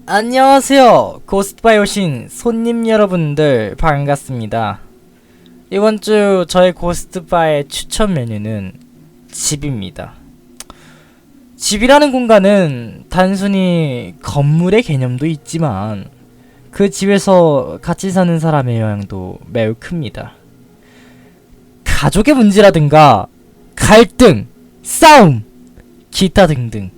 안녕하세요. 고스트바에 오신 손님 여러분들 반갑습니다. 이번 주 저의 고스트바의 추천 메뉴는 집입니다. 집이라는 공간은 단순히 건물의 개념도 있지만 그 집에서 같이 사는 사람의 영향도 매우 큽니다. 가족의 문제라든가 갈등, 싸움, 기타 등등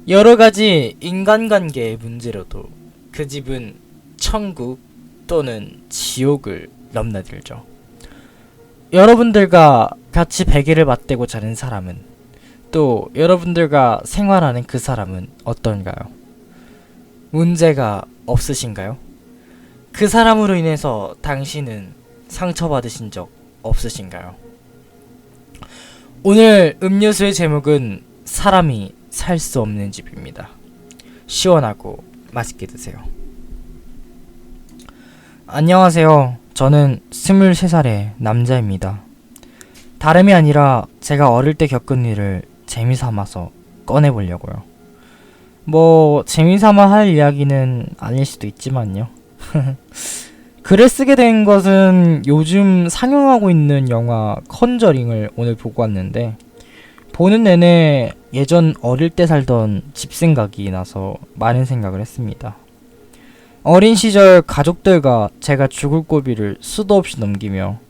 여러가지 인간관계의 문제로도 그 집은 천국 또는 지옥을 넘나들죠. 여러분들과 같이 베개를 맞대고 자는 사람은, 또 여러분들과 생활하는 그 사람은 어떤가요? 문제가 없으신가요? 그 사람으로 인해서 당신은 상처받으신 적 없으신가요? 오늘 음료수의 제목은 사람이 살 수 없는 집입니다. 시원하고 맛있게 드세요. 안녕하세요. 저는 23살의 남자입니다. 다름이 아니라 제가 어릴 때 겪은 일을 재미삼아서 꺼내보려고요. 재미삼아 할 이야기는 아닐 수도 있지만요. 글을 쓰게 된 것은 요즘 상영하고 있는 영화 컨저링을 오늘 보고 왔는데, 보는 내내 예전 어릴 때 살던 집 생각이 나서 많은 생각을 했습니다. 어린 시절 가족들과 제가 죽을 고비를 수도 없이 넘기며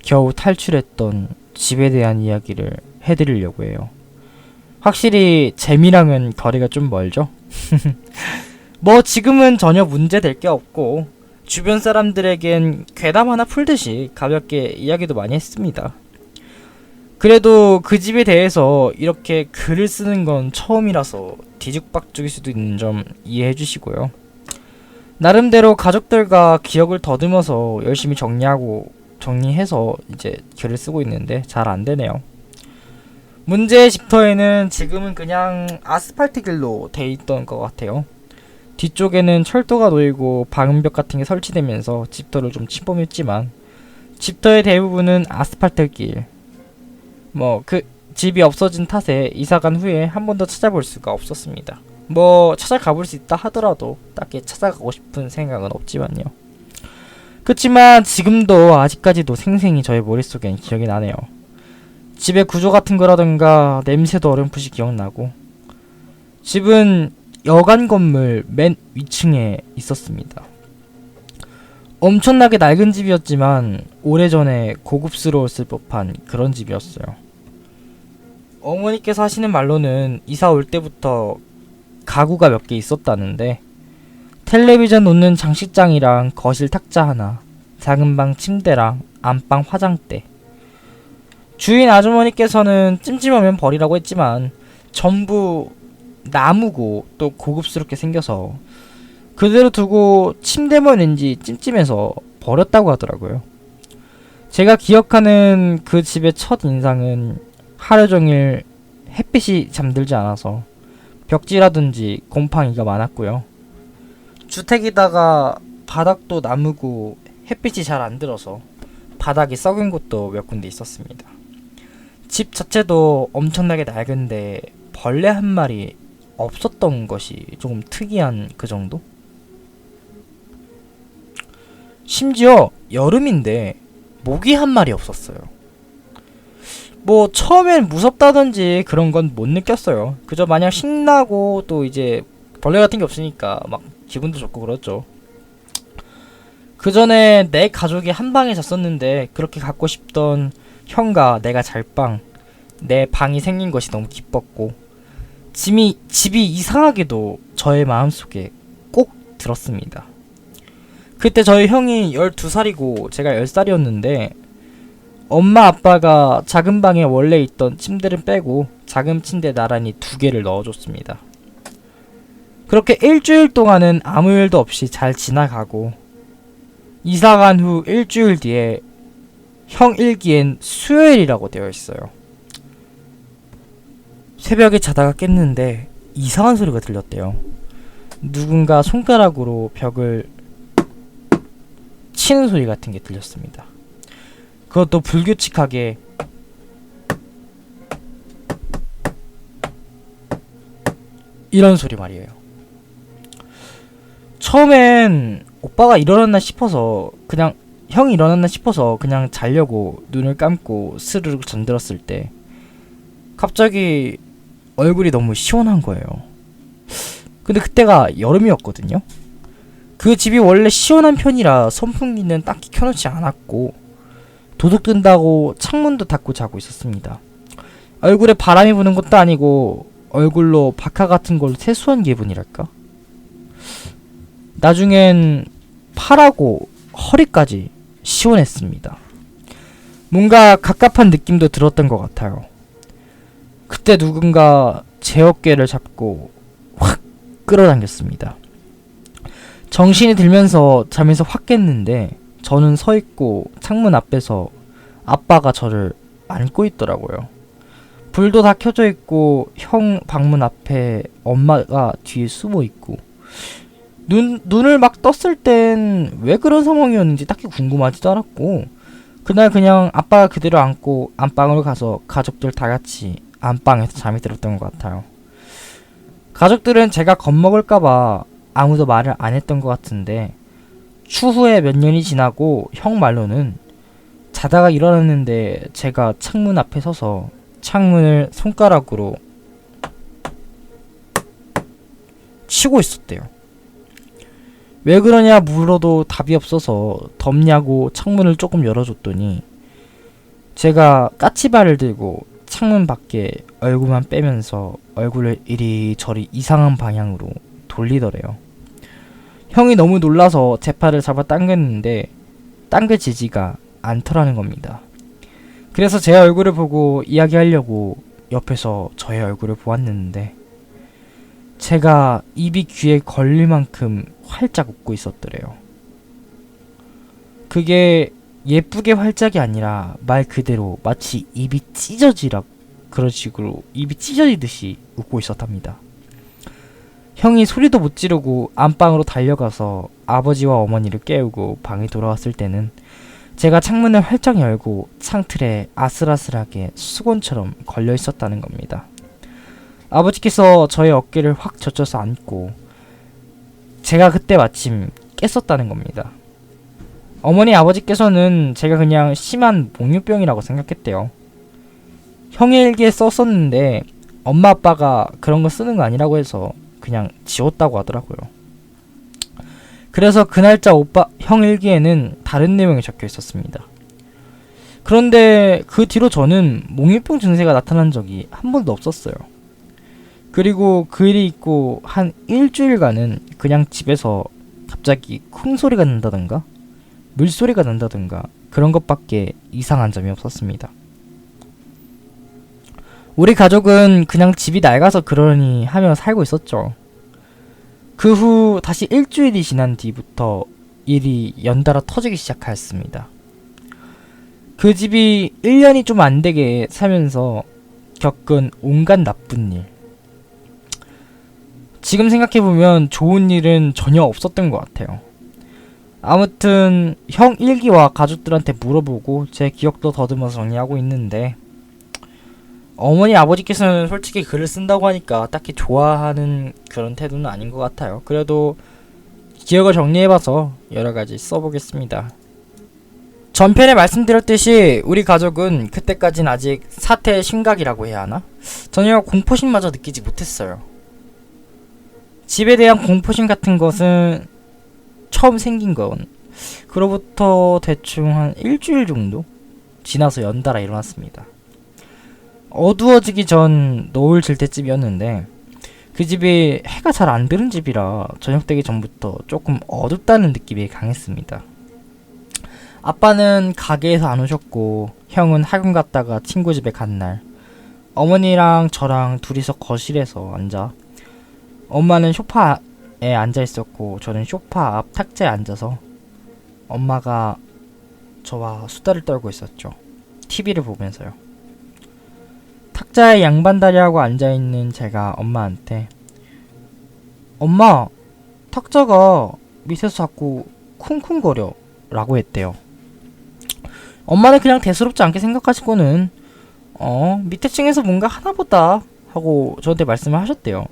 겨우 탈출했던 집에 대한 이야기를 해드리려고 해요. 확실히 재미랑은 거리가 좀 멀죠? 지금은 전혀 문제될 게 없고 주변 사람들에겐 괴담 하나 풀듯이 가볍게 이야기도 많이 했습니다. 그래도 그 집에 대해서 이렇게 글을 쓰는 건 처음이라서 뒤죽박죽일 수도 있는 점 이해해 주시고요. 나름대로 가족들과 기억을 더듬어서 열심히 정리해서 이제 글을 쓰고 있는데 잘 안 되네요. 문제의 집터에는 지금은 그냥 아스팔트 길로 돼 있던 것 같아요. 뒤쪽에는 철도가 놓이고 방음벽 같은 게 설치되면서 집터를 좀 침범했지만 집터의 대부분은 아스팔트 길. 그 집이 없어진 탓에 이사간 후에 한 번도 찾아볼 수가 없었습니다. 찾아가볼 수 있다 하더라도 딱히 찾아가고 싶은 생각은 없지만요. 그치만 지금도 아직까지도 생생히 저의 머릿속엔 기억이 나네요. 집의 구조 같은 거라든가 냄새도 어렴풋이 기억나고. 집은 여간 건물 맨 위층에 있었습니다. 엄청나게 낡은 집이었지만 오래전에 고급스러웠을 법한 그런 집이었어요. 어머니께서 하시는 말로는 이사 올 때부터 가구가 몇 개 있었다는데, 텔레비전 놓는 장식장이랑 거실 탁자 하나, 작은 방 침대랑 안방 화장대. 주인 아주머니께서는 찜찜하면 버리라고 했지만 전부 나무고 또 고급스럽게 생겨서 그대로 두고 침대만 왠지 찜찜해서 버렸다고 하더라고요. 제가 기억하는 그 집의 첫 인상은 하루 종일 햇빛이 잠들지 않아서 벽지라든지 곰팡이가 많았고요. 주택이다가 바닥도 나무고 햇빛이 잘 안 들어서 바닥이 썩은 곳도 몇 군데 있었습니다. 집 자체도 엄청나게 낡은데 벌레 한 마리 없었던 것이 조금 특이한 그 정도? 심지어 여름인데 모기 한 마리 없었어요. 처음엔 무섭다든지 그런 건 못 느꼈어요. 그저 마냥 신나고 또 이제 벌레 같은 게 없으니까 막 기분도 좋고 그렇죠. 그 전에 내 가족이 한 방에 잤었는데 그렇게 갖고 싶던 형과 내가 잘 내 방이 생긴 것이 너무 기뻤고, 집이 이상하게도 저의 마음속에 꼭 들었습니다. 그때 저희 형이 12살이고 제가 10살이었는데 엄마 아빠가 작은 방에 원래 있던 침대를 빼고 작은 침대 나란히 2개를 넣어줬습니다. 그렇게 일주일 동안은 아무 일도 없이 잘 지나가고, 이사간 후 일주일 뒤에 형 일기엔 수요일이라고 되어 있어요. 새벽에 자다가 깼는데 이상한 소리가 들렸대요. 누군가 손가락으로 벽을 치는 소리 같은 게 들렸습니다. 그것도 불규칙하게 이런 소리 말이에요. 처음엔 오빠가 일어났나 싶어서 그냥 형이 일어났나 싶어서 그냥 자려고 눈을 감고 스르륵 잠들었을 때 갑자기 얼굴이 너무 시원한 거예요. 근데 그때가 여름이었거든요. 그 집이 원래 시원한 편이라 선풍기는 딱히 켜놓지 않았고 도둑 뜬다고 창문도 닫고 자고 있었습니다. 얼굴에 바람이 부는 것도 아니고 얼굴로 바카 같은 걸로 세수한 기분이랄까? 나중엔 팔하고 허리까지 시원했습니다. 뭔가 갑갑한 느낌도 들었던 것 같아요. 그때 누군가 제 어깨를 잡고 확 끌어당겼습니다. 정신이 들면서 잠에서 확 깼는데 저는 서 있고 창문 앞에서 아빠가 저를 안고 있더라고요. 불도 다 켜져 있고 형 방문 앞에 엄마가 뒤에 숨어 있고 눈을 막 떴을 땐 왜 그런 상황이었는지 딱히 궁금하지도 않았고 그날 그냥 아빠가 그대로 안고 안방으로 가서 가족들 다 같이 안방에서 잠이 들었던 것 같아요. 가족들은 제가 겁먹을까봐 아무도 말을 안 했던 것 같은데 추후에 몇 년이 지나고 형 말로는 자다가 일어났는데 제가 창문 앞에 서서 창문을 손가락으로 치고 있었대요. 왜 그러냐 물어도 답이 없어서 덥냐고 창문을 조금 열어줬더니 제가 까치발을 들고 창문 밖에 얼굴만 빼면서 얼굴을 이리저리 이상한 방향으로 돌리더래요. 형이 너무 놀라서 제 팔을 잡아 당겼는데 당겨지지가 않더라는 겁니다. 그래서 제 얼굴을 보고 이야기하려고 옆에서 저의 얼굴을 보았는데 제가 입이 귀에 걸릴 만큼 활짝 웃고 있었더래요. 그게 예쁘게 활짝이 아니라 말 그대로 마치 입이 찢어지라 그런 식으로 입이 찢어지듯이 웃고 있었답니다. 형이 소리도 못 지르고 안방으로 달려가서 아버지와 어머니를 깨우고 방에 돌아왔을 때는 제가 창문을 활짝 열고 창틀에 아슬아슬하게 수건처럼 걸려 있었다는 겁니다. 아버지께서 저의 어깨를 확 젖혀서 안고 제가 그때 마침 깼었다는 겁니다. 어머니 아버지께서는 제가 그냥 심한 목유병이라고 생각했대요. 형의 일기에 썼었는데 엄마 아빠가 그런 거 쓰는 거 아니라고 해서 그냥 지웠다고 하더라고요. 그래서 그 날짜 형 일기에는 다른 내용이 적혀 있었습니다. 그런데 그 뒤로 저는 몽유병 증세가 나타난 적이 한 번도 없었어요. 그리고 그 일이 있고 한 일주일간은 그냥 집에서 갑자기 쿵 소리가 난다던가 물소리가 난다던가 그런 것밖에 이상한 점이 없었습니다. 우리 가족은 그냥 집이 낡아서 그러니 하며 살고 있었죠. 그 후 다시 일주일이 지난 뒤부터 일이 연달아 터지기 시작하였습니다. 그 집이 1년이 좀 안되게 살면서 겪은 온갖 나쁜 일. 지금 생각해보면 좋은 일은 전혀 없었던 것 같아요. 아무튼 형 일기와 가족들한테 물어보고 제 기억도 더듬어서 정리하고 있는데 어머니 아버지께서는 솔직히 글을 쓴다고 하니까 딱히 좋아하는 그런 태도는 아닌 것 같아요. 그래도 기억을 정리해봐서 여러가지 써보겠습니다. 전편에 말씀드렸듯이 우리 가족은 그때까진 아직 사태의 심각이라고 해야 하나? 전혀 공포심마저 느끼지 못했어요. 집에 대한 공포심 같은 것은 처음 생긴 건 그로부터 대충 한 일주일 정도 지나서 연달아 일어났습니다. 어두워지기 전 노을 질 때쯤이었는데 그 집이 해가 잘 안 드는 집이라 저녁 되기 전부터 조금 어둡다는 느낌이 강했습니다. 아빠는 가게에서 안 오셨고 형은 학원 갔다가 친구 집에 간 날 어머니랑 저랑 둘이서 거실에서 앉아 엄마는 소파에 앉아 있었고 저는 소파 앞 탁자에 앉아서 엄마가 저와 수다를 떨고 있었죠. TV를 보면서요. 탁자에 양반다리하고 앉아있는 제가 엄마한테 엄마, 탁자가 밑에서 자꾸 쿵쿵거려 라고 했대요. 엄마는 그냥 대수롭지 않게 생각하시고는 밑에 층에서 뭔가 하나보다 하고 저한테 말씀을 하셨대요.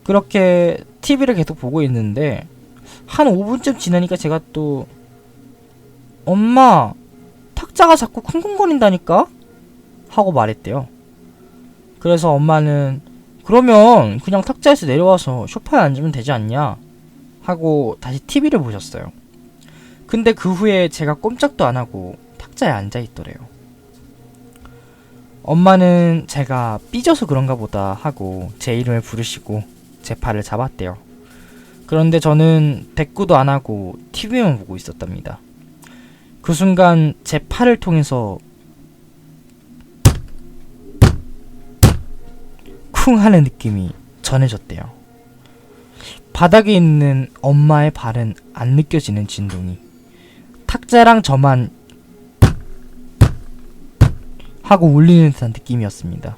그렇게 TV를 계속 보고 있는데 한 5분쯤 지나니까 제가 또 엄마 탁자가 자꾸 쿵쿵거린다니까? 하고 말했대요. 그래서 엄마는 그러면 그냥 탁자에서 내려와서 소파에 앉으면 되지 않냐? 하고 다시 TV를 보셨어요. 근데 그 후에 제가 꼼짝도 안 하고 탁자에 앉아 있더래요. 엄마는 제가 삐져서 그런가 보다 하고 제 이름을 부르시고 제 팔을 잡았대요. 그런데 저는 대꾸도 안 하고 TV만 보고 있었답니다. 그 순간 제 팔을 통해서 쿵 하는 느낌이 전해졌대요. 바닥에 있는 엄마의 발은 안 느껴지는 진동이 탁자랑 저만 하고 울리는 듯한 느낌이었습니다.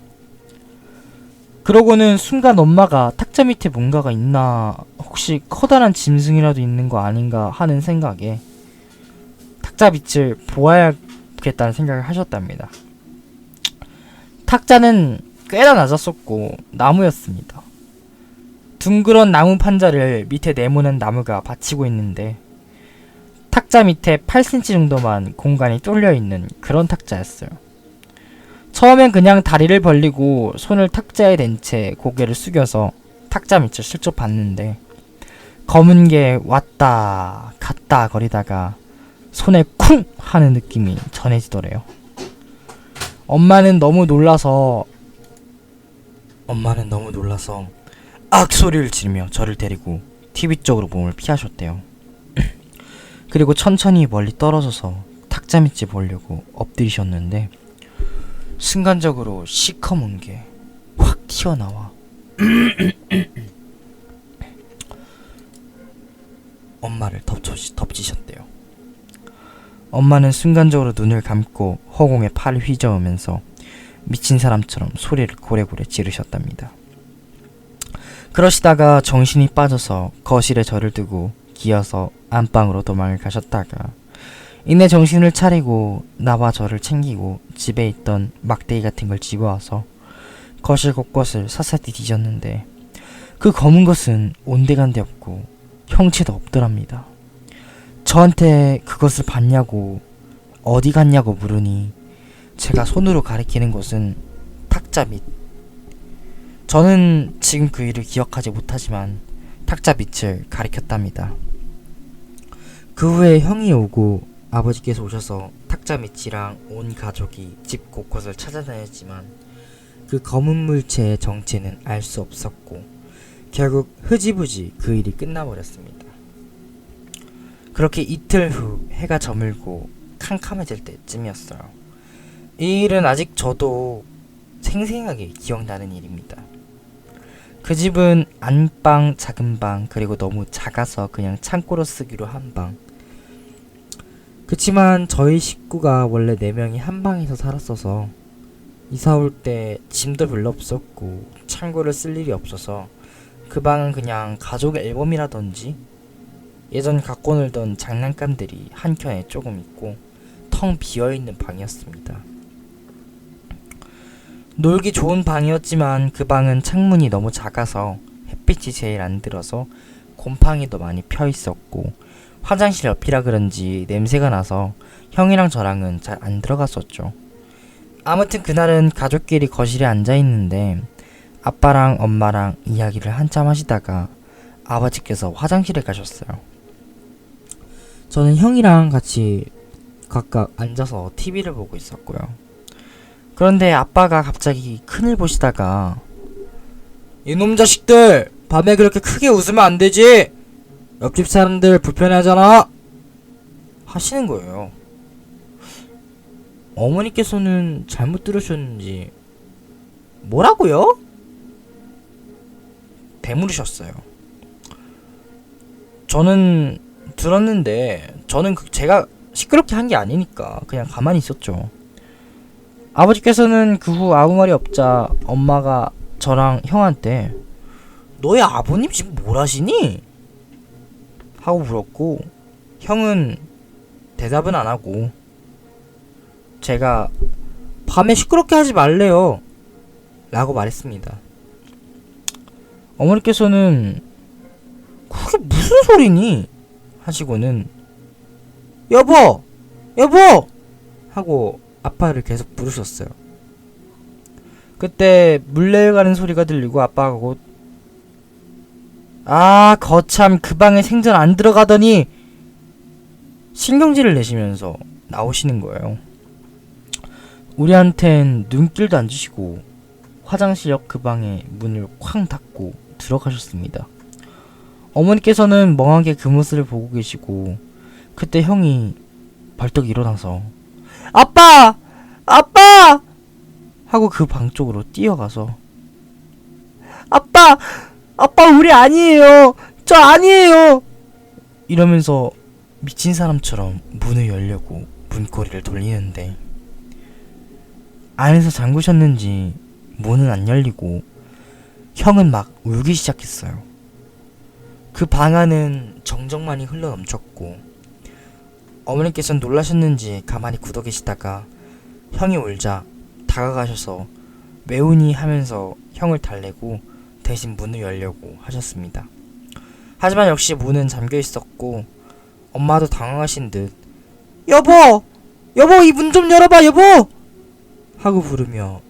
그러고는 순간 엄마가 탁자 밑에 뭔가가 있나, 혹시 커다란 짐승이라도 있는 거 아닌가 하는 생각에 탁자 밑을 보아야겠다는 생각을 하셨답니다. 탁자는 꽤나 낮았었고 나무였습니다. 둥그런 나무 판자를 밑에 네모난 나무가 받치고 있는데 탁자 밑에 8cm 정도만 공간이 뚫려있는 그런 탁자였어요. 처음엔 그냥 다리를 벌리고 손을 탁자에 댄 채 고개를 숙여서 탁자 밑을 슬쩍 봤는데 검은 게 왔다 갔다 거리다가 손에 쿵 하는 느낌이 전해지더래요. 엄마는 너무 놀라서 악 소리를 지르며 저를 데리고 TV 쪽으로 몸을 피하셨대요. 그리고 천천히 멀리 떨어져서 탁자 밑을 보려고 엎드리셨는데 순간적으로 시커먼 게 확 튀어나와 엄마를 덮치셨대요. 엄마는 순간적으로 눈을 감고 허공에 팔을 휘저으면서 미친 사람처럼 소리를 고래고래 지르셨답니다. 그러시다가 정신이 빠져서 거실에 저를 두고 기어서 안방으로 도망을 가셨다가 이내 정신을 차리고 나와 저를 챙기고 집에 있던 막대기 같은 걸 집어와서 거실 곳곳을 샅샅이 뒤졌는데 그 검은 것은 온데간데 없고 형체도 없더랍니다. 저한테 그것을 봤냐고 어디 갔냐고 물으니 제가 손으로 가리키는 곳은 탁자 밑. 저는 지금 그 일을 기억하지 못하지만 탁자 밑을 가리켰답니다. 그 후에 형이 오고 아버지께서 오셔서 탁자 밑이랑 온 가족이 집 곳곳을 찾아다녔지만 그 검은 물체의 정체는 알 수 없었고 결국 흐지부지 그 일이 끝나버렸습니다. 그렇게 이틀 후 해가 저물고 캄캄해질 때쯤이었어요. 이 일은 아직 저도 생생하게 기억나는 일입니다. 그 집은 안방, 작은 방, 그리고 너무 작아서 그냥 창고로 쓰기로 한 방. 그치만 저희 식구가 원래 4명이 한 방에서 살았어서 이사 올 때 짐도 별로 없었고 창고를 쓸 일이 없어서 그 방은 그냥 가족 앨범이라든지 예전 갖고 놀던 장난감들이 한켠에 조금 있고 텅 비어있는 방이었습니다. 놀기 좋은 방이었지만 그 방은 창문이 너무 작아서 햇빛이 제일 안 들어서 곰팡이도 많이 펴 있었고 화장실 옆이라 그런지 냄새가 나서 형이랑 저랑은 잘 안 들어갔었죠. 아무튼 그날은 가족끼리 거실에 앉아 있는데 아빠랑 엄마랑 이야기를 한참 하시다가 아버지께서 화장실에 가셨어요. 저는 형이랑 같이 각각 앉아서 TV를 보고 있었고요. 그런데 아빠가 갑자기 큰일 보시다가 이놈 자식들! 밤에 그렇게 크게 웃으면 안 되지! 옆집 사람들 불편해하잖아! 하시는 거예요. 어머니께서는 잘못 들으셨는지 뭐라고요? 대물으셨어요. 저는 들었는데 저는 제가 시끄럽게 한 게 아니니까 그냥 가만히 있었죠. 아버지께서는 그 후 아무 말이 없자 엄마가 저랑 형한테 너희 아버님 지금 뭘 하시니? 하고 물었고 형은 대답은 안 하고 제가 밤에 시끄럽게 하지 말래요 라고 말했습니다. 어머니께서는 그게 무슨 소리니? 하시고는 여보! 여보! 하고 아빠를 계속 부르셨어요. 그때 물 내려가는 소리가 들리고 아빠가 곧 거참 그 방에 생전 안 들어가더니 신경질을 내시면서 나오시는 거예요. 우리한텐 눈길도 안 주시고 화장실 옆 그 방에 문을 쾅 닫고 들어가셨습니다. 어머니께서는 멍하게 그 모습을 보고 계시고 그때 형이 벌떡 일어나서 아빠! 아빠! 하고 그 방 쪽으로 뛰어가서 아빠! 아빠 우리 아니에요! 저 아니에요! 이러면서 미친 사람처럼 문을 열려고 문고리를 돌리는데 안에서 잠그셨는지 문은 안 열리고 형은 막 울기 시작했어요. 그 방 안은 정적만이 흘러넘쳤고 어머니께서는 놀라셨는지 가만히 굳어 계시다가 형이 울자 다가가셔서 매우니 하면서 형을 달래고 대신 문을 열려고 하셨습니다. 하지만 역시 문은 잠겨 있었고 엄마도 당황하신 듯 여보! 여보 이 문 좀 열어봐 여보! 하고 부르며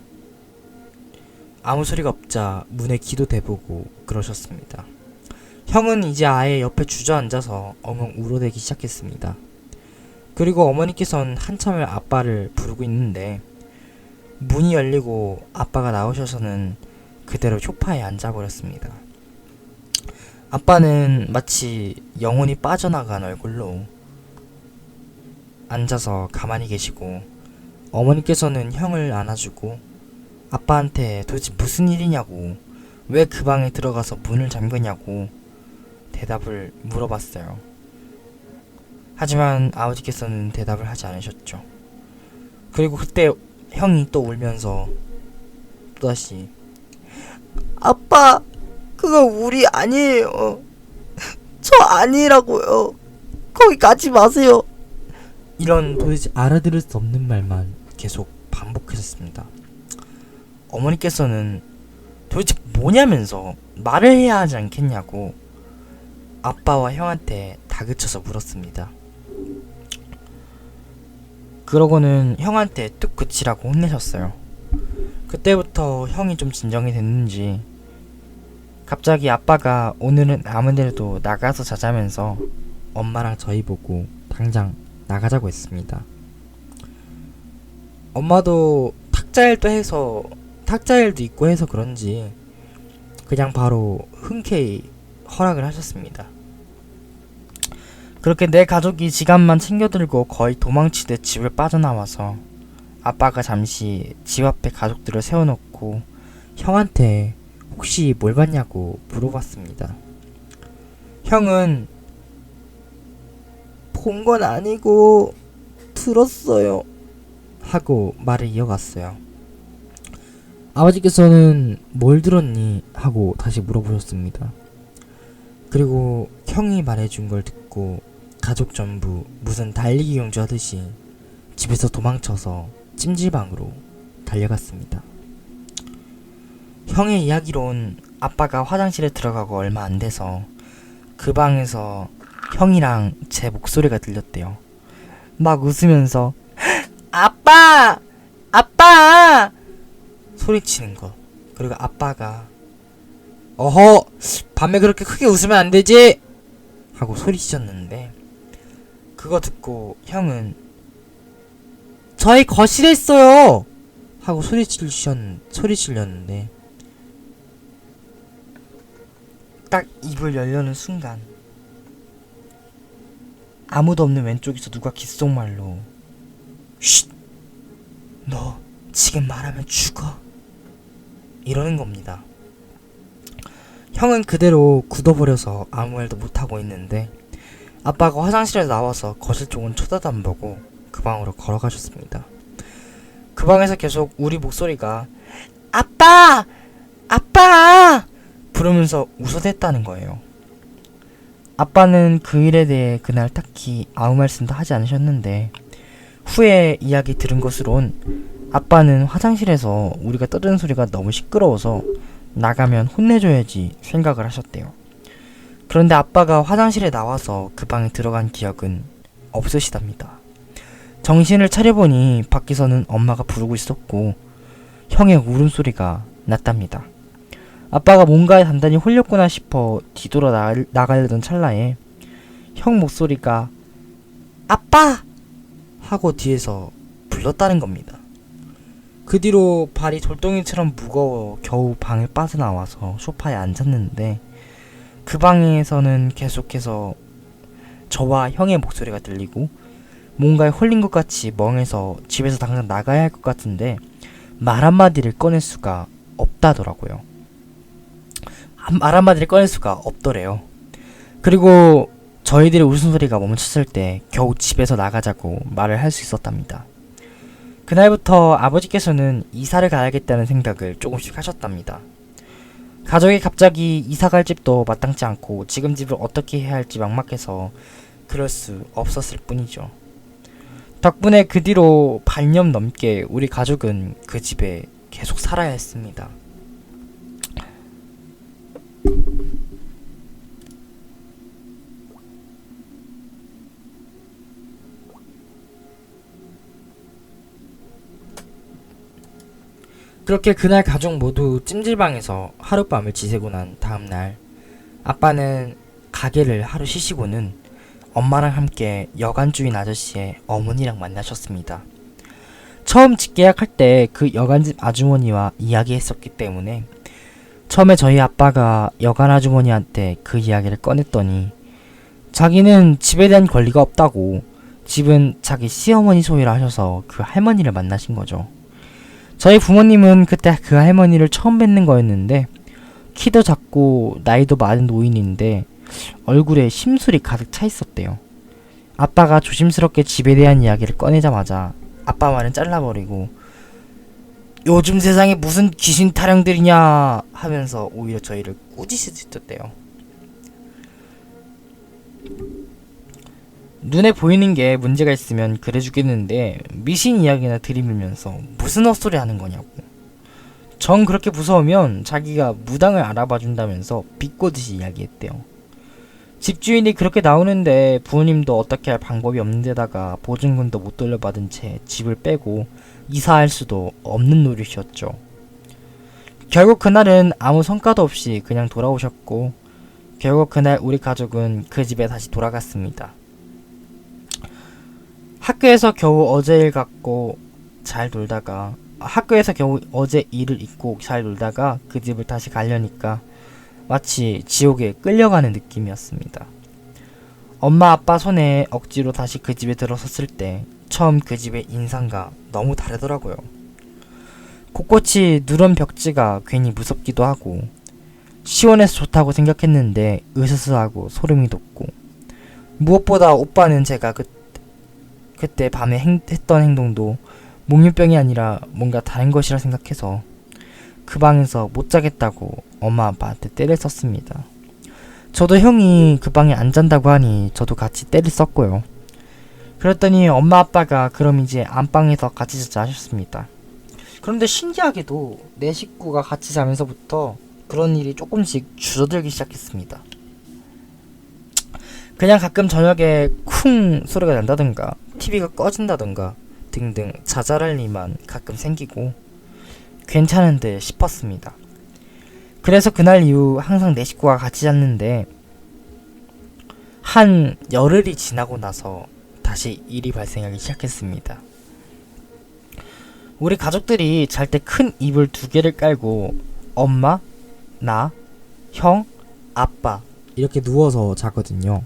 아무 소리가 없자 문에 귀도 대보고 그러셨습니다. 형은 이제 아예 옆에 주저앉아서 엉엉 울어대기 시작했습니다. 그리고 어머니께서는 한참을 아빠를 부르고 있는데 문이 열리고 아빠가 나오셔서는 그대로 소파에 앉아버렸습니다. 아빠는 마치 영혼이 빠져나간 얼굴로 앉아서 가만히 계시고 어머니께서는 형을 안아주고 아빠한테 도대체 무슨 일이냐고 왜 그 방에 들어가서 문을 잠그냐고 대답을 물어봤어요. 하지만 아버지께서는 대답을 하지 않으셨죠. 그리고 그때 형이 또 울면서 또다시 아빠 그거 우리 아니에요. 저 아니라고요. 거기 가지 마세요. 이런 도대체 알아들을 수 없는 말만 계속 반복하셨습니다. 어머니께서는 도대체 뭐냐면서 말을 해야 하지 않겠냐고 아빠와 형한테 다그쳐서 물었습니다. 그러고는 형한테 뚝 그치라고 혼내셨어요. 그때부터 형이 좀 진정이 됐는지 갑자기 아빠가 오늘은 아무데라도 나가서 자자면서 엄마랑 저희 보고 당장 나가자고 했습니다. 엄마도 탁자일도 있고 해서 그런지 그냥 바로 흔쾌히 허락을 하셨습니다. 그렇게 내 가족이 지갑만 챙겨들고 거의 도망치듯 집을 빠져나와서 아빠가 잠시 집 앞에 가족들을 세워놓고 형한테 혹시 뭘 봤냐고 물어봤습니다. 형은 본 건 아니고 들었어요 하고 말을 이어갔어요. 아버지께서는 뭘 들었니? 하고 다시 물어보셨습니다. 그리고 형이 말해준 걸 듣고 가족 전부 무슨 달리기 경주 하듯이 집에서 도망쳐서 찜질방으로 달려갔습니다. 형의 이야기론 아빠가 화장실에 들어가고 얼마 안 돼서 그 방에서 형이랑 제 목소리가 들렸대요. 막 웃으면서 아빠! 아빠! 소리치는 거. 그리고 아빠가 어허! 밤에 그렇게 크게 웃으면 안 되지! 하고 소리치셨는데 그거 듣고 형은 저희 거실에 있어요! 하고 소리치렸는데 딱 입을 열려는 순간 아무도 없는 왼쪽에서 누가 귓속말로 쉿! 너 지금 말하면 죽어 이러는 겁니다. 형은 그대로 굳어버려서 아무 말도 못하고 있는데 아빠가 화장실에서 나와서 거실 쪽은 쳐다도 안 보고 그 방으로 걸어가셨습니다. 그 방에서 계속 우리 목소리가 아빠! 아빠! 부르면서 웃어댔다는 거예요. 아빠는 그 일에 대해 그날 딱히 아무 말씀도 하지 않으셨는데 후에 이야기 들은 것으론 아빠는 화장실에서 우리가 떠드는 소리가 너무 시끄러워서 나가면 혼내줘야지 생각을 하셨대요. 그런데 아빠가 화장실에 나와서 그 방에 들어간 기억은 없으시답니다. 정신을 차려보니 밖에서는 엄마가 부르고 있었고 형의 울음소리가 났답니다. 아빠가 뭔가에 단단히 홀렸구나 싶어 뒤돌아 나가려던 찰나에 형 목소리가 아빠! 하고 뒤에서 불렀다는 겁니다. 그 뒤로 발이 돌덩이처럼 무거워 겨우 방을 빠져나와서 소파에 앉았는데 그 방에서는 계속해서 저와 형의 목소리가 들리고 뭔가에 홀린 것 같이 멍해서 집에서 당장 나가야 할 것 같은데 말 한마디를 꺼낼 수가 없다더라고요. 말 한마디를 꺼낼 수가 없더래요. 그리고 저희들의 웃음소리가 멈췄을 때 겨우 집에서 나가자고 말을 할 수 있었답니다. 그날부터 아버지께서는 이사를 가야겠다는 생각을 조금씩 하셨답니다. 가족이 갑자기 이사 갈 집도 마땅치 않고 지금 집을 어떻게 해야 할지 막막해서 그럴 수 없었을 뿐이죠. 덕분에 그 뒤로 반년 넘게 우리 가족은 그 집에 계속 살아야 했습니다. 그렇게 그날 가족 모두 찜질방에서 하룻밤을 지새고 난 다음날 아빠는 가게를 하루 쉬시고는 엄마랑 함께 여관주인 아저씨의 어머니랑 만나셨습니다. 처음 집 계약할 때 그 여관집 아주머니와 이야기했었기 때문에 처음에 저희 아빠가 여관 아주머니한테 그 이야기를 꺼냈더니 자기는 집에 대한 권리가 없다고 집은 자기 시어머니 소유라 하셔서 그 할머니를 만나신 거죠. 저희 부모님은 그때 그 할머니를 처음 뵙는 거였는데 키도 작고 나이도 많은 노인인데 얼굴에 심술이 가득 차 있었대요. 아빠가 조심스럽게 집에 대한 이야기를 꺼내자마자 아빠 말은 잘라버리고 요즘 세상에 무슨 귀신 타령들이냐 하면서 오히려 저희를 꾸짖으셨대요. 눈에 보이는 게 문제가 있으면 그래 주겠는데 미신 이야기나 들이밀면서 무슨 헛소리 하는 거냐고. 정 그렇게 무서우면 자기가 무당을 알아봐 준다면서 비꼬듯이 이야기했대요. 집주인이 그렇게 나오는데 부모님도 어떻게 할 방법이 없는 데다가 보증금도 못 돌려받은 채 집을 빼고 이사할 수도 없는 노릇이었죠. 결국 그날은 아무 성과도 없이 그냥 돌아오셨고 결국 그날 우리 가족은 그 집에 다시 돌아갔습니다. 학교에서 겨우 어제 일 잊고 잘 놀다가 그 집을 다시 가려니까 마치 지옥에 끌려가는 느낌이었습니다. 엄마 아빠 손에 억지로 다시 그 집에 들어섰을 때 처음 그 집의 인상과 너무 다르더라고요. 곳곳이 누런 벽지가 괜히 무섭기도 하고 시원해서 좋다고 생각했는데 으스스하고 소름이 돋고 무엇보다 오빠는 제가 그때 밤에 했던 행동도 몽유병이 아니라 뭔가 다른 것이라 생각해서 그 방에서 못 자겠다고 엄마 아빠한테 떼를 썼습니다. 저도 형이 그 방에 안 잔다고 하니 저도 같이 떼를 썼고요. 그랬더니 엄마 아빠가 그럼 이제 안방에서 같이 자자 하셨습니다. 그런데 신기하게도 내 식구가 같이 자면서부터 그런 일이 조금씩 줄어들기 시작했습니다. 그냥 가끔 저녁에 쿵 소리가 난다든가 TV가 꺼진다든가 등등 자잘할 일만 가끔 생기고 괜찮은데 싶었습니다. 그래서 그날 이후 항상 내 식구가 같이 잤는데 한 열흘이 지나고 나서 다시 일이 발생하기 시작했습니다. 우리 가족들이 잘 때 큰 이불 2개를 깔고 엄마, 나, 형, 아빠 이렇게 누워서 자거든요.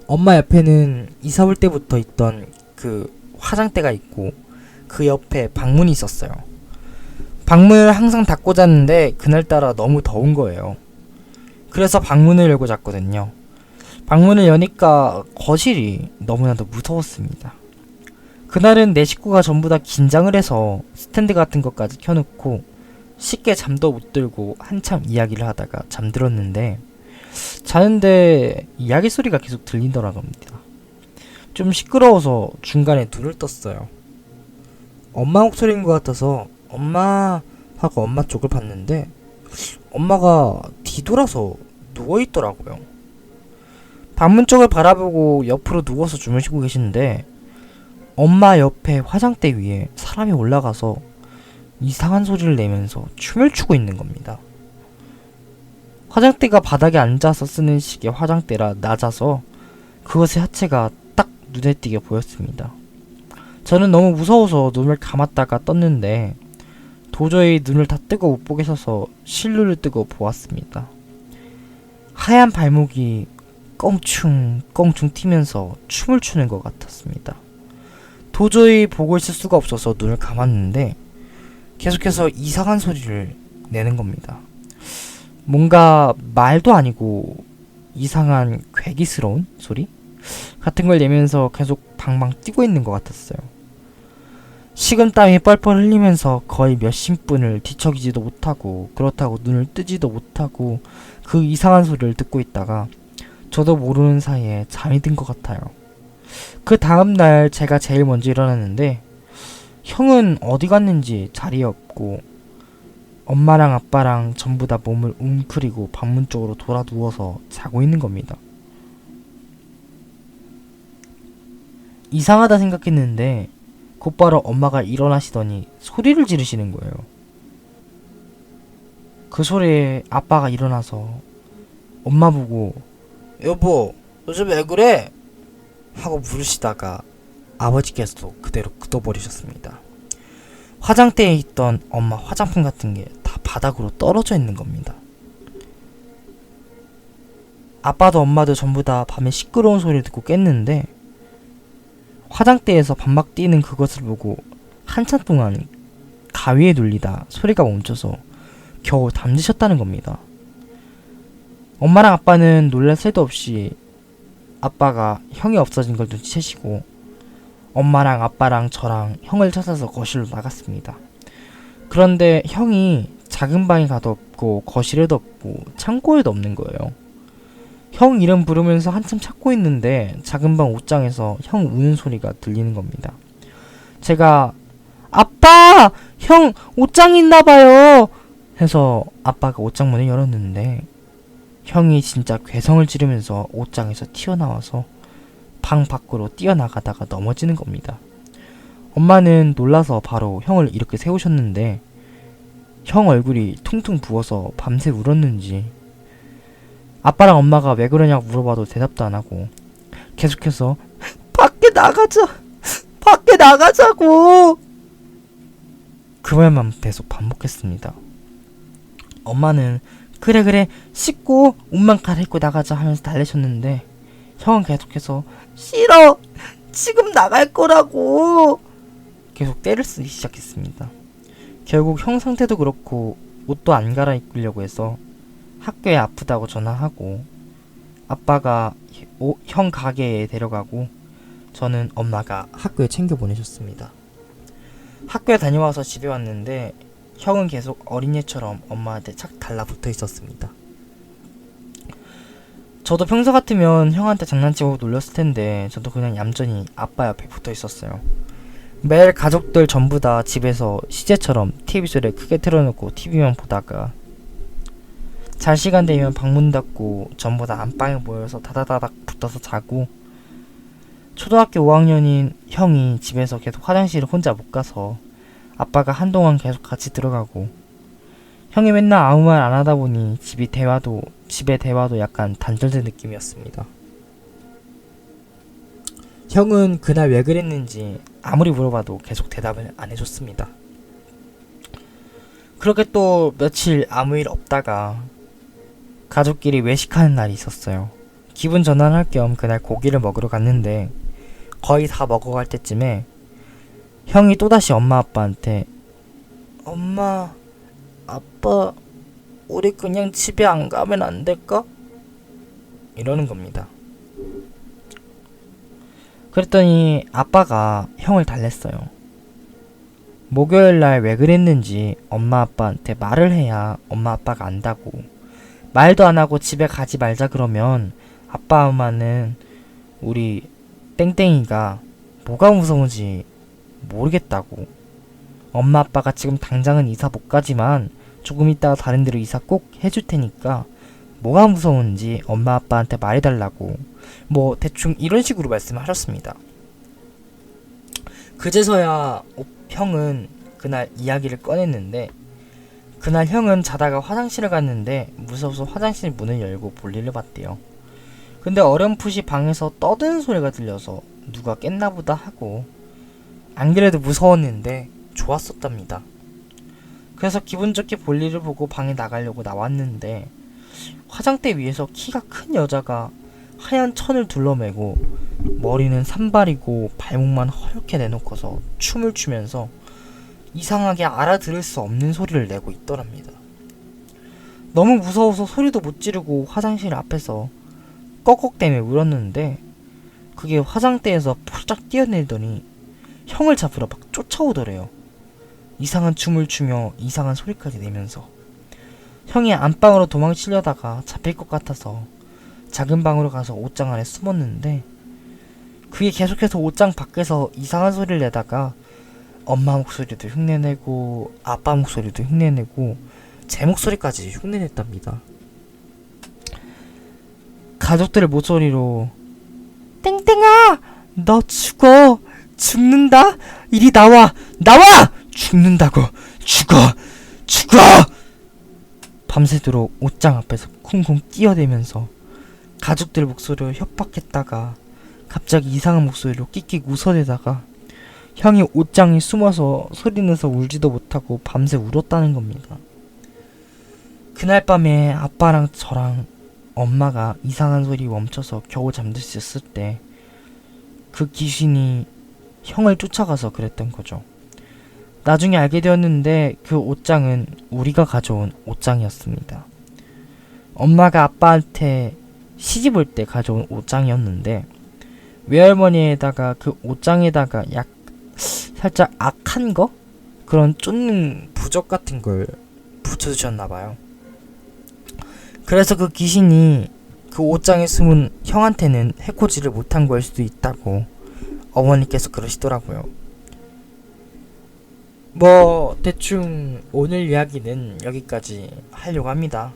엄마 옆에는 이사 올 때부터 있던 그 화장대가 있고 그 옆에 방문이 있었어요. 방문을 항상 닫고 잤는데 그날따라 너무 더운 거예요. 그래서 방문을 열고 잤거든요. 방문을 여니까 거실이 너무나도 무서웠습니다. 그날은 내 식구가 전부 다 긴장을 해서 스탠드 같은 것까지 켜놓고 쉽게 잠도 못 들고 한참 이야기를 하다가 잠들었는데 자는데 이야기 소리가 계속 들리더라고요. 좀 시끄러워서 중간에 눈을 떴어요. 엄마 목소리인 것 같아서 엄마 하고 엄마 쪽을 봤는데 엄마가 뒤돌아서 누워있더라고요. 방문 쪽을 바라보고 옆으로 누워서 주무시고 계시는데 엄마 옆에 화장대 위에 사람이 올라가서 이상한 소리를 내면서 춤을 추고 있는 겁니다. 화장대가 바닥에 앉아서 쓰는 식의 화장대라 낮아서 그것의 하체가 딱 눈에 띄게 보였습니다. 저는 너무 무서워서 눈을 감았다가 떴는데 도저히 눈을 다 뜨고 못 보겠어서 실눈을 뜨고 보았습니다. 하얀 발목이 껑충 껑충 튀면서 춤을 추는 것 같았습니다. 도저히 보고 있을 수가 없어서 눈을 감았는데 계속해서 이상한 소리를 내는 겁니다. 뭔가 말도 아니고 이상한 괴기스러운 소리 같은 걸 내면서 계속 방방 뛰고 있는 것 같았어요. 식은땀이 뻘뻘 흘리면서 거의 몇십 분을 뒤척이지도 못하고 그렇다고 눈을 뜨지도 못하고 그 이상한 소리를 듣고 있다가 저도 모르는 사이에 잠이 든 것 같아요. 그 다음날 제가 제일 먼저 일어났는데 형은 어디 갔는지 자리에 없고 엄마랑 아빠랑 전부 다 몸을 웅크리고 방문 쪽으로 돌아 누워서 자고 있는 겁니다. 이상하다 생각했는데 곧바로 엄마가 일어나시더니 소리를 지르시는 거예요. 그 소리에 아빠가 일어나서 엄마 보고 여보 요즘 왜 그래? 하고 물으시다가 아버지께서도 그대로 굳어버리셨습니다. 화장대에 있던 엄마 화장품 같은 게 다 바닥으로 떨어져 있는 겁니다. 아빠도 엄마도 전부 다 밤에 시끄러운 소리를 듣고 깼는데 화장대에서 반박 뛰는 그것을 보고 한참 동안 가위에 눌리다 소리가 멈춰서 겨우 잠드셨다는 겁니다. 엄마랑 아빠는 놀랄 새도 없이 아빠가 형이 없어진 걸 눈치채시고 엄마랑 아빠랑 저랑 형을 찾아서 거실로 나갔습니다. 그런데 형이 작은 방에 가도 없고 거실에도 없고 창고에도 없는 거예요. 형 이름 부르면서 한참 찾고 있는데 작은 방 옷장에서 형 우는 소리가 들리는 겁니다. 제가 아빠! 형 옷장에 있나봐요! 해서 아빠가 옷장 문을 열었는데 형이 진짜 괴성을 지르면서 옷장에서 튀어나와서 방 밖으로 뛰어나가다가 넘어지는 겁니다. 엄마는 놀라서 바로 형을 이렇게 세우셨는데 형 얼굴이 퉁퉁 부어서 밤새 울었는지 아빠랑 엄마가 왜 그러냐고 물어봐도 대답도 안 하고 계속해서 밖에 나가자! 밖에 나가자고! 그 말만 계속 반복했습니다. 엄마는 그래 씻고 옷만 갈아입고 나가자 하면서 달래셨는데 형은 계속해서 싫어! 지금 나갈 거라고! 계속 때를 쓰기 시작했습니다. 결국 형 상태도 그렇고 옷도 안 갈아입으려고 해서 학교에 아프다고 전화하고 아빠가 형 가게에 데려가고 저는 엄마가 학교에 챙겨 보내셨습니다. 학교에 다녀와서 집에 왔는데 형은 계속 어린애처럼 엄마한테 착 달라붙어 있었습니다. 저도 평소 같으면 형한테 장난치고 놀렸을 텐데 저도 그냥 얌전히 아빠 옆에 붙어 있었어요. 매일 가족들 전부 다 집에서 시제처럼 TV 소리를 크게 틀어놓고 TV만 보다가 잘 시간 되면 방문 닫고 전부 다 안방에 모여서 다다다닥 붙어서 자고 초등학교 5학년인 형이 집에서 계속 화장실을 혼자 못 가서 아빠가 한동안 계속 같이 들어가고 형이 맨날 아무 말 안 하다 보니 집의 대화도 약간 단절된 느낌이었습니다. 형은 그날 왜 그랬는지 아무리 물어봐도 계속 대답을 안 해줬습니다. 그렇게 또 며칠 아무 일 없다가 가족끼리 외식하는 날이 있었어요. 기분 전환할 겸 그날 고기를 먹으러 갔는데 거의 다 먹어갈 때쯤에 형이 또다시 엄마 아빠한테 엄마, 아빠, 우리 그냥 집에 안 가면 안 될까? 이러는 겁니다. 그랬더니 아빠가 형을 달랬어요. 목요일날 왜 그랬는지 엄마 아빠한테 말을 해야 엄마 아빠가 안다고. 말도 안 하고 집에 가지 말자 그러면 아빠 엄마는 우리 땡땡이가 뭐가 무서운지 모르겠다고. 엄마 아빠가 지금 당장은 이사 못 가지만 조금 있다가 다른 데로 이사 꼭 해줄 테니까 뭐가 무서운지 엄마 아빠한테 말해달라고 뭐 대충 이런 식으로 말씀하셨습니다. 그제서야 형은 그날 이야기를 꺼냈는데, 그날 형은 자다가 화장실을 갔는데 무서워서 화장실 문을 열고 볼일을 봤대요. 근데 어렴풋이 방에서 떠드는 소리가 들려서 누가 깼나보다 하고, 안 그래도 무서웠는데 좋았었답니다. 그래서 기분 좋게 볼일을 보고 방에 나가려고 나왔는데, 화장대 위에서 키가 큰 여자가 하얀 천을 둘러매고 머리는 산발이고 발목만 허옇게 내놓고서 춤을 추면서 이상하게 알아들을 수 없는 소리를 내고 있더랍니다. 너무 무서워서 소리도 못 지르고 화장실 앞에서 꺽꺽대며 울었는데, 그게 화장대에서 폴짝 뛰어내리더니 형을 잡으러 막 쫓아오더래요. 이상한 춤을 추며 이상한 소리까지 내면서. 형이 안방으로 도망치려다가 잡힐 것 같아서 작은 방으로 가서 옷장 안에 숨었는데, 그게 계속해서 옷장 밖에서 이상한 소리를 내다가 엄마 목소리도 흉내내고 아빠 목소리도 흉내내고 제 목소리까지 흉내냈답니다. 가족들의 목소리로 땡땡아 너 죽어, 죽는다, 이리 나와, 나와, 죽는다고, 죽어, 죽어. 밤새도록 옷장 앞에서 쿵쿵 뛰어대면서 가족들 목소리로 협박했다가 갑자기 이상한 목소리로 끽끽 웃어대다가 형이 옷장에 숨어서 소리내서 울지도 못하고 밤새 울었다는 겁니다. 그날 밤에 아빠랑 저랑 엄마가 이상한 소리 멈춰서 겨우 잠들 수 있을 때 그 귀신이 형을 쫓아가서 그랬던 거죠. 나중에 알게 되었는데 그 옷장은 우리가 가져온 옷장이었습니다. 엄마가 아빠한테 시집 올 때 가져온 옷장이었는데, 외할머니에다가 그 옷장에다가 살짝 악한 거? 그런 쫓는 부적 같은 걸 붙여주셨나봐요. 그래서 그 귀신이 그 옷장에 숨은 형한테는 해코지를 못한 거일 수도 있다고 어머니께서 그러시더라고요. 뭐 대충 오늘 이야기는 여기까지 하려고 합니다.